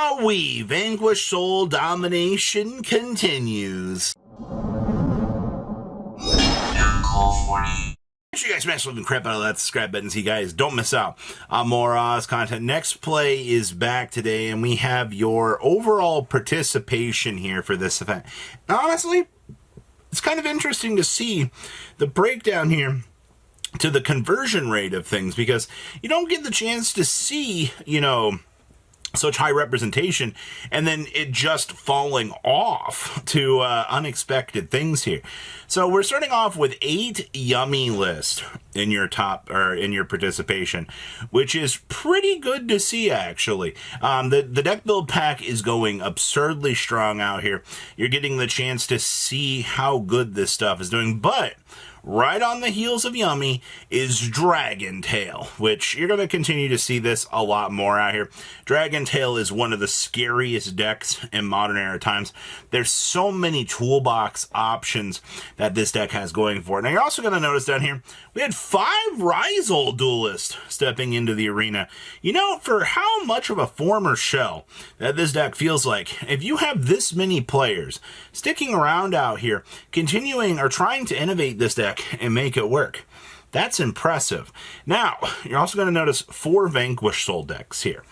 Wowee! Vanquish Soul Domination continues. Make sure you guys smash the crap out of that subscribe button so you guys don't miss out on more Oz content. Next play is back today, and we have your overall participation here for this event. And honestly, it's kind of interesting to see the breakdown here to the conversion rate of things, because you don't get the chance to see, such high representation and then it just falling off to unexpected things here. So we're starting off with 8 yummy list in your top, or in your participation, which is pretty good to see, actually. The deck build pack is going absurdly strong out here. You're getting the chance to see how good this stuff is doing, but right on the heels of Yummy is Dragon Tail, which you're going to continue to see this a lot more out here. Dragon Tail is one of the scariest decks in modern era times. There's so many toolbox options that this deck has going for it. Now you're also going to notice down here, we had 5 Rizal duelists stepping into the arena. For how much of a former shell that this deck feels like, if you have this many players sticking around out here, continuing or trying to innovate this deck and make it work, that's impressive. Now, you're also going to notice 4 Vanquish Soul decks here.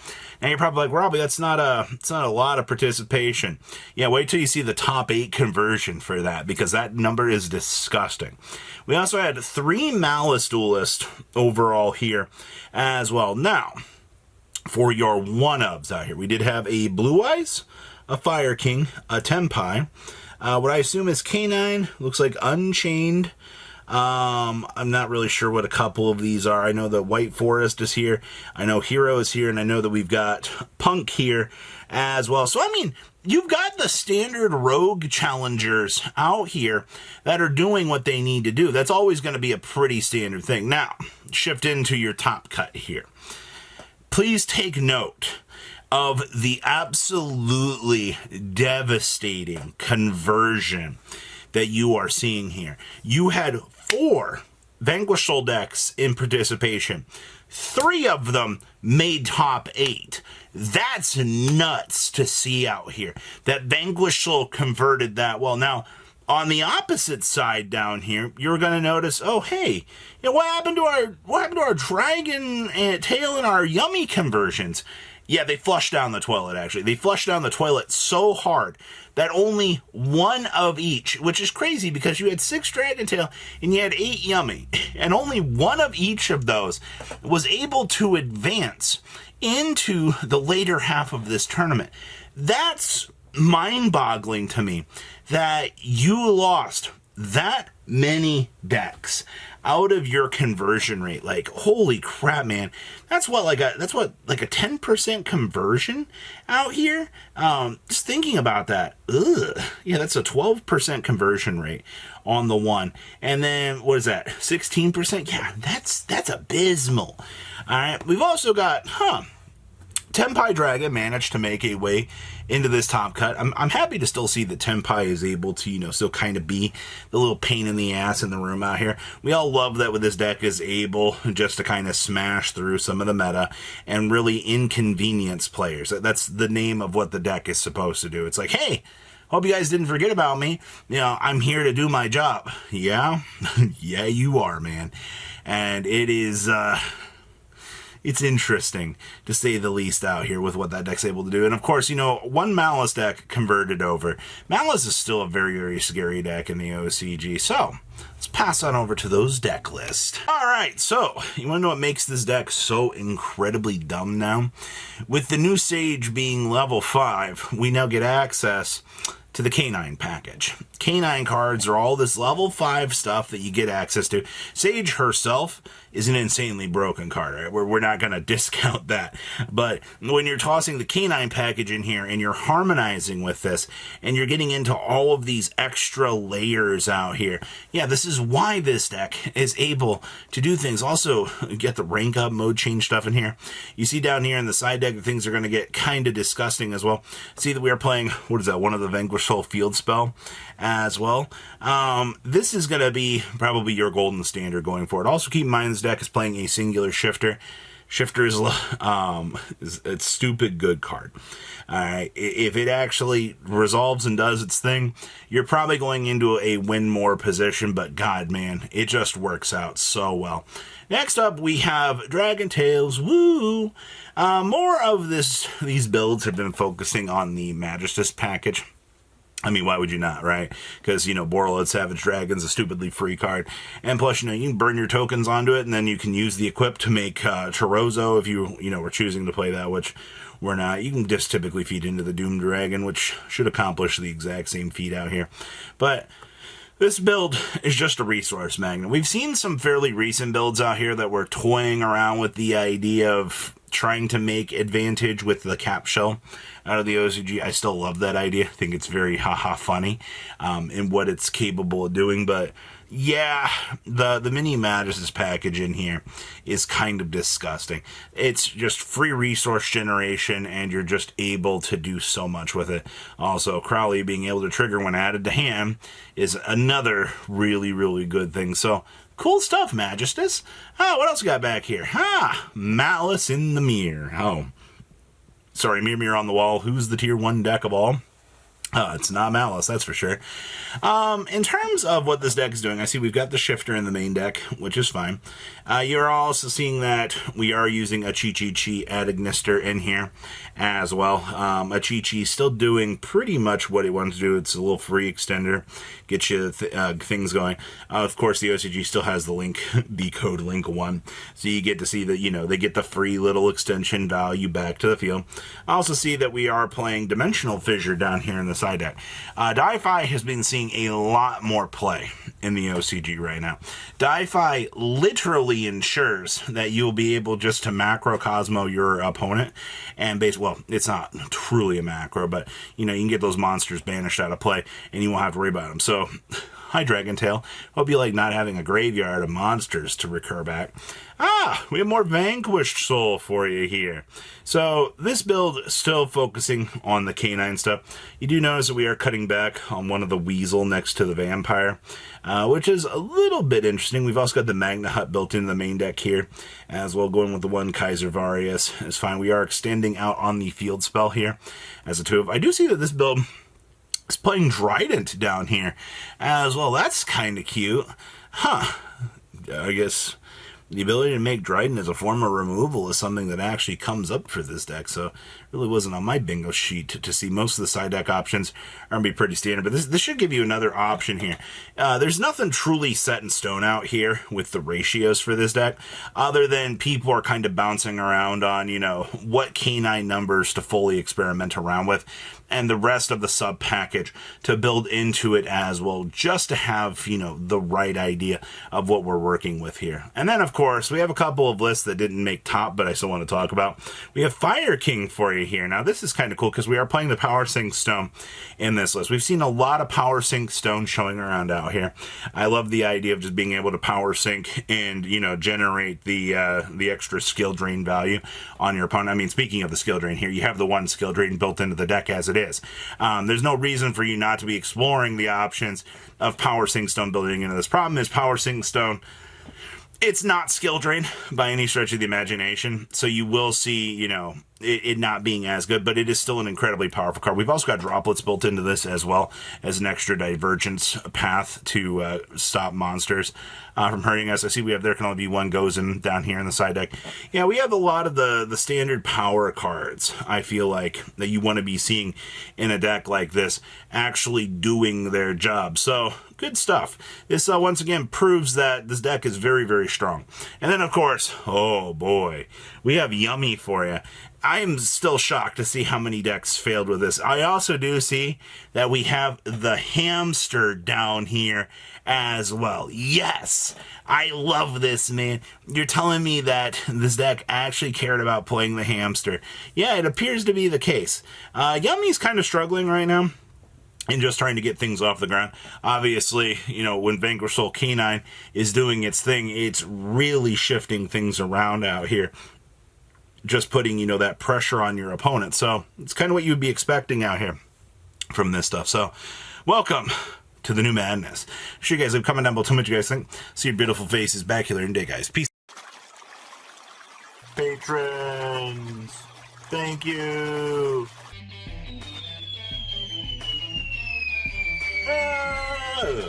Now you're probably like, Robbie, it's not a lot of participation. Yeah, wait till you see the top 8 conversion for that, because that number is disgusting. We also had 3 Malice duelists overall here as well. Now, for your one-ofs out here, we did have a Blue Eyes, a Fire King, a Tenpai, what I assume is K9, looks like Unchained. I'm not really sure what a couple of these are. I know that White Forest is here, I know Hero is here, and I know that we've got Punk here as well. So, you've got the standard rogue challengers out here that are doing what they need to do. That's always going to be a pretty standard thing. Now, shift into your top cut here. Please take note of the absolutely devastating conversion that you are seeing here. You had 4 Vanquish Soul decks in participation. 3 of them made top 8. That's nuts to see out here, that Vanquish Soul converted that well. Now, on the opposite side down here, you're going to notice, oh, hey, what happened to our Dragon Tail and our Yummy conversions? Yeah, they flushed down the toilet, actually. They flushed down the toilet so hard that only 1 of each, which is crazy because you had 6 Dragon Tail and you had 8 Yummy, and only 1 of each of those was able to advance into the later half of this tournament. That's mind-boggling to me, that you lost that many decks out of your conversion rate. Like, holy crap, man. That's what, like a 10% conversion out here? Just thinking about that. Ugh. Yeah, that's a 12% conversion rate on the one. And then, what is that? 16%? Yeah, that's abysmal. All right, we've also got, Tenpai Dragon managed to make a way into this top cut. I'm happy to still see that Tenpai is able to, still kind of be the little pain in the ass in the room out here. We all love that with this deck is able just to kind of smash through some of the meta and really inconvenience players. That's the name of what the deck is supposed to do. It's like, hey, hope you guys didn't forget about me. I'm here to do my job. Yeah? Yeah, you are, man. And it is, it's interesting, to say the least, out here with what that deck's able to do. And of course, 1 Malice deck converted over. Malice is still a very, very scary deck in the OCG. So, let's pass on over to those deck lists. Alright, so, you want to know what makes this deck so incredibly dumb now? With the new Sage being level 5, we now get access to the K9 package. K9 cards are all this level 5 stuff that you get access to. Sage herself is an insanely broken card, right? We're not going to discount that. But when you're tossing the K9 package in here and you're harmonizing with this and you're getting into all of these extra layers out here, yeah, this is why this deck is able to do things. Also, get the rank up mode change stuff in here. You see down here in the side deck, things are going to get kind of disgusting as well. See that we are playing, what is that, one of the Vanquish Soul field spell as well. This is going to be probably your golden standard going forward. Also keep in mind this deck is playing a singular Shifter. Shifter is a stupid good card. Alright, if it actually resolves and does its thing, you're probably going into a win more position, but god man, it just works out so well. Next up, we have Dragon Tales. Woo! More of these builds have been focusing on the Magistus package. I mean, why would you not, right? Because, Borreload Savage Dragon's a stupidly free card. And plus, you can burn your tokens onto it, and then you can use the equip to make Chorozo if you were choosing to play that, which we're not. You can just typically feed into the Doom Dragon, which should accomplish the exact same feat out here. But this build is just a resource magnet. We've seen some fairly recent builds out here that were toying around with the idea of trying to make advantage with the cap shell out of the OCG. I still love that idea. I think it's very haha funny in what it's capable of doing. But yeah, the mini Magistus package in here is kind of disgusting. It's just free resource generation, and you're just able to do so much with it. Also, Crowley being able to trigger when added to hand is another really, really good thing. So, cool stuff, Magistus. What else we got back here? Malice in the mirror. Sorry, mirror on the wall. Who's the tier 1 deck of all? It's not Malice, that's for sure. In terms of what this deck is doing, I see we've got the Shifter in the main deck, which is fine. You're also seeing that we are using a Chi Adignister in here as well. A Chi still doing pretty much what it wants to do. It's a little free extender, get you things going. Of course, the OCG still has the link, the code link1, so you get to see that, they get the free little extension value back to the field. I also see that we are playing Dimensional Fissure down here in the side deck. Di-Fi has been seeing a lot more play in the OCG right now. Di-Fi literally ensures that you'll be able just to macrocosmo your opponent, and well, it's not truly a macro, but you can get those monsters banished out of play and you won't have to worry about them. So hi, Dragon Tail. Hope you like not having a graveyard of monsters to recur back. We have more Vanquish Soul for you here. So this build is still focusing on the canine stuff. You do notice that we are cutting back on one of the Weasel next to the Vampire, which is a little bit interesting. We've also got the Magna Hut built into the main deck here, as well going with the one Kaiser Varius is fine. We are extending out on the field spell here as a 2 of. I do see that this build is playing Trident down here as well. That's kind of cute. I guess the ability to make Trident as a form of removal is something that actually comes up for this deck, so it really wasn't on my bingo sheet to see. Most of the side deck options are going to be pretty standard, but this should give you another option here. There's nothing truly set in stone out here with the ratios for this deck, other than people are kind of bouncing around on, what canine numbers to fully experiment around with, and the rest of the sub package to build into it as well, just to have, the right idea of what we're working with here. And then, of course, we have a couple of lists that didn't make top, but I still want to talk about. We have Fire King for you here. Now, this is kind of cool because we are playing the Power Sync Stone in this list. We've seen a lot of Power Sync Stone showing around out here. I love the idea of just being able to Power Sync and, generate the extra skill drain value on your opponent. I mean, speaking of the skill drain here, you have the one skill drain built into the deck as it is. There's no reason for you not to be exploring the options of Power Sync Stone building into this. Problem is Power Sync Stone, it's not skill drain by any stretch of the imagination, so you will see, it not being as good, but it is still an incredibly powerful card. We've also got droplets built into this as well as an extra divergence path to stop monsters from hurting us. I see we have, there can only be one Gozen down here in the side deck. Yeah, we have a lot of the standard power cards, I feel like, that you want to be seeing in a deck like this actually doing their job. So, good stuff. This, once again, proves that this deck is very, very strong. And then, of course, oh boy, we have Yummy for you. I am still shocked to see how many decks failed with this. I also do see that we have the Hamster down here as well. Yes! I love this, man. You're telling me that this deck actually cared about playing the Hamster. Yeah, it appears to be the case. Yummy's kind of struggling right now and just trying to get things off the ground. Obviously, when Vanquish Soul Canine is doing its thing, it's really shifting things around out here. Just putting, that pressure on your opponent. So, it's kind of what you would be expecting out here from this stuff. So, welcome to the new madness. Sure, you guys have comment down below. Tell me what you guys think. See your beautiful faces back here in day, guys. Peace. Patrons, thank you. Thank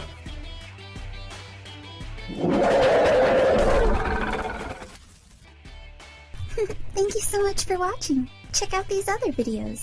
you so much for watching. Check out these other videos.